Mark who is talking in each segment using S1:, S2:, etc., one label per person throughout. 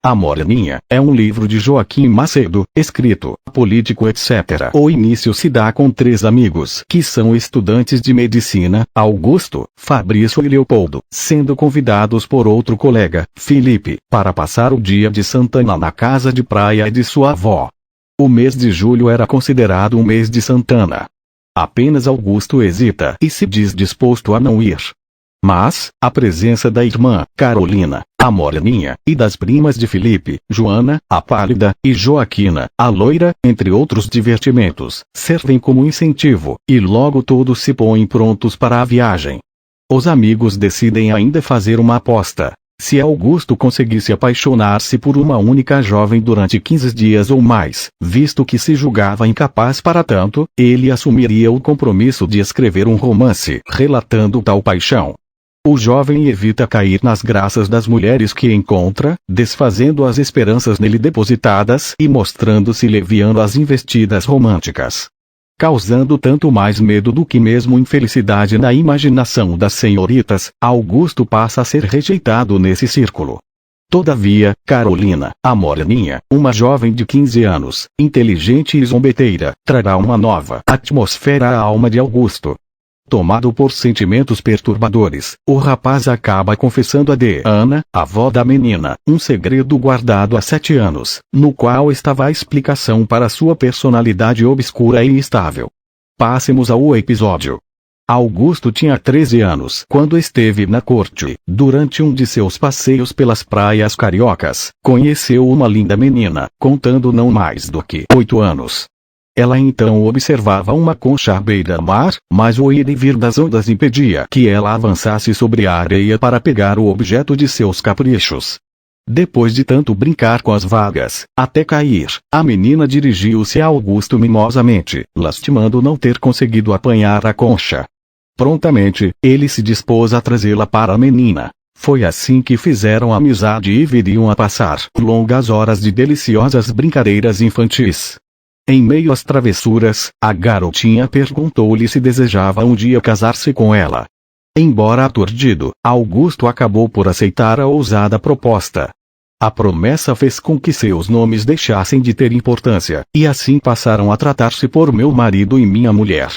S1: A Moreninha é um livro de Joaquim Macedo, escrito, político etc. O início se dá com três amigos que são estudantes de medicina, Augusto, Fabrício e Leopoldo, sendo convidados por outro colega, Felipe, para passar o dia de Santana na casa de praia de sua avó. O mês de julho era considerado um mês de Santana. Apenas Augusto hesita e se diz disposto a não ir. Mas, a presença da irmã, Carolina, a Moreninha, e das primas de Felipe, Joana, a Pálida, e Joaquina, a Loira, entre outros divertimentos, servem como incentivo, e logo todos se põem prontos para a viagem. Os amigos decidem ainda fazer uma aposta. Se Augusto conseguisse apaixonar-se por uma única jovem durante 15 dias ou mais, visto que se julgava incapaz para tanto, ele assumiria o compromisso de escrever um romance relatando tal paixão. O jovem evita cair nas graças das mulheres que encontra, desfazendo as esperanças nele depositadas e mostrando-se leviano às investidas românticas. Causando tanto mais medo do que mesmo infelicidade na imaginação das senhoritas, Augusto passa a ser rejeitado nesse círculo. Todavia, Carolina, a Moreninha, uma jovem de 15 anos, inteligente e zombeteira, trará uma nova atmosfera à alma de Augusto. Tomado por sentimentos perturbadores, o rapaz acaba confessando a Ana, avó da menina, um segredo guardado há 7 anos, no qual estava a explicação para sua personalidade obscura e instável. Passemos ao episódio. Augusto tinha 13 anos quando esteve na corte. Durante um de seus passeios pelas praias cariocas, conheceu uma linda menina, contando não mais do que 8 anos. Ela então observava uma concha à beira-mar, mas o ir e vir das ondas impedia que ela avançasse sobre a areia para pegar o objeto de seus caprichos. Depois de tanto brincar com as vagas, até cair, a menina dirigiu-se a Augusto mimosamente, lastimando não ter conseguido apanhar a concha. Prontamente, ele se dispôs a trazê-la para a menina. Foi assim que fizeram amizade e viriam a passar longas horas de deliciosas brincadeiras infantis. Em meio às travessuras, a garotinha perguntou-lhe se desejava um dia casar-se com ela. Embora aturdido, Augusto acabou por aceitar a ousada proposta. A promessa fez com que seus nomes deixassem de ter importância, e assim passaram a tratar-se por meu marido e minha mulher.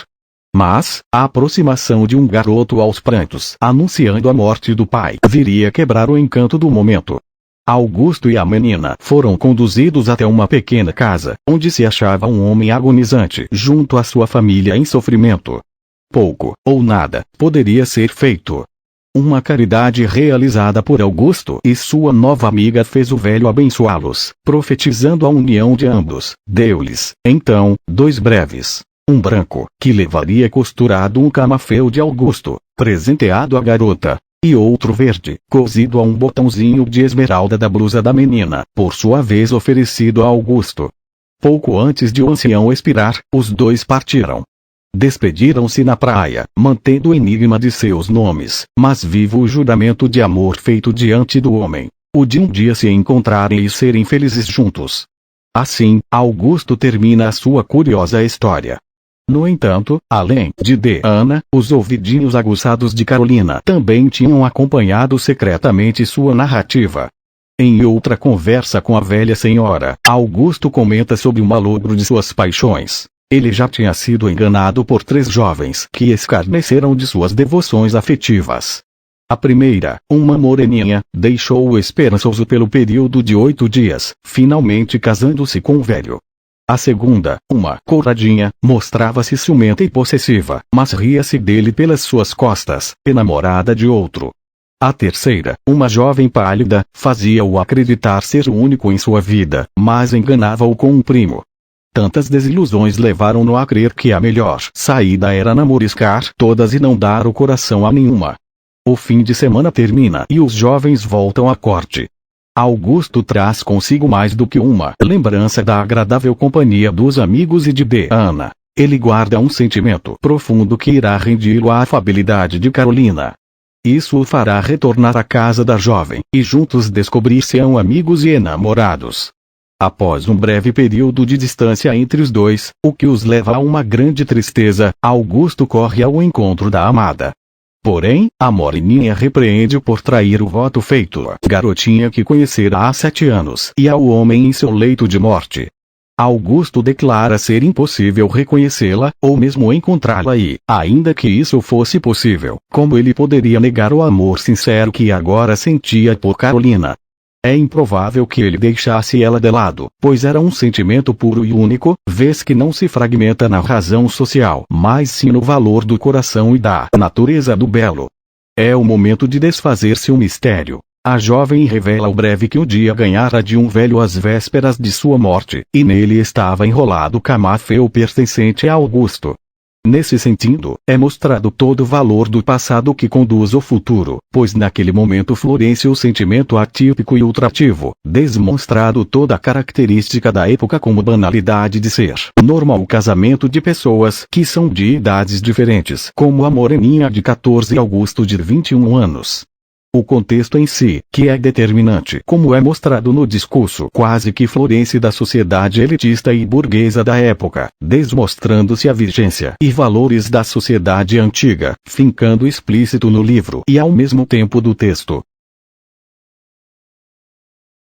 S1: Mas, a aproximação de um garoto aos prantos, anunciando a morte do pai, viria quebrar o encanto do momento. Augusto e a menina foram conduzidos até uma pequena casa, onde se achava um homem agonizante junto à sua família em sofrimento. Pouco, ou nada, poderia ser feito. Uma caridade realizada por Augusto e sua nova amiga fez o velho abençoá-los, profetizando a união de ambos. Deu-lhes, então, 2 breves. Um branco, que levaria costurado um camafeu de Augusto, presenteado à garota. E outro verde, cozido a um botãozinho de esmeralda da blusa da menina, por sua vez oferecido a Augusto. Pouco antes de o ancião expirar, os dois partiram. Despediram-se na praia, mantendo o enigma de seus nomes, mas vivo o juramento de amor feito diante do homem, o de um dia se encontrarem e serem felizes juntos. Assim, Augusto termina a sua curiosa história. No entanto, além de Ana, os ouvidinhos aguçados de Carolina também tinham acompanhado secretamente sua narrativa. Em outra conversa com a velha senhora, Augusto comenta sobre o malogro de suas paixões. Ele já tinha sido enganado por 3 jovens que escarneceram de suas devoções afetivas. A primeira, uma moreninha, deixou-o esperançoso pelo período de 8 dias, finalmente casando-se com o velho. A segunda, uma couradinha, mostrava-se ciumenta e possessiva, mas ria-se dele pelas suas costas, enamorada de outro. A terceira, uma jovem pálida, fazia-o acreditar ser o único em sua vida, mas enganava-o com um primo. Tantas desilusões levaram-no a crer que a melhor saída era namoriscar todas e não dar o coração a nenhuma. O fim de semana termina e os jovens voltam à corte. Augusto traz consigo mais do que uma lembrança da agradável companhia dos amigos e de Ana. Ele guarda um sentimento profundo que irá rendi-lo à afabilidade de Carolina. Isso o fará retornar à casa da jovem, e juntos descobrir-se-ão amigos e enamorados. Após um breve período de distância entre os dois, o que os leva a uma grande tristeza, Augusto corre ao encontro da amada. Porém, a moreninha repreende-o por trair o voto feito à garotinha que conhecera há 7 anos e ao homem em seu leito de morte. Augusto declara ser impossível reconhecê-la, ou mesmo encontrá-la e, ainda que isso fosse possível, como ele poderia negar o amor sincero que agora sentia por Carolina? É improvável que ele deixasse ela de lado, pois era um sentimento puro e único, vez que não se fragmenta na razão social, mas sim no valor do coração e da natureza do belo. É o momento de desfazer-se o mistério. A jovem revela o breve que o dia ganhara de um velho às vésperas de sua morte, e nele estava enrolado camafeu pertencente a Augusto. Nesse sentido, é mostrado todo o valor do passado que conduz ao futuro, pois naquele momento floresce o sentimento atípico e ultrativo, demonstrado toda a característica da época como banalidade de ser normal o casamento de pessoas que são de idades diferentes, como a moreninha de 14 e Augusto de 21 anos. O contexto em si, que é determinante, como é mostrado no discurso quase que florense da sociedade elitista e burguesa da época, desmostrando-se a vigência e valores da sociedade antiga, fincando explícito no livro e ao mesmo tempo do texto.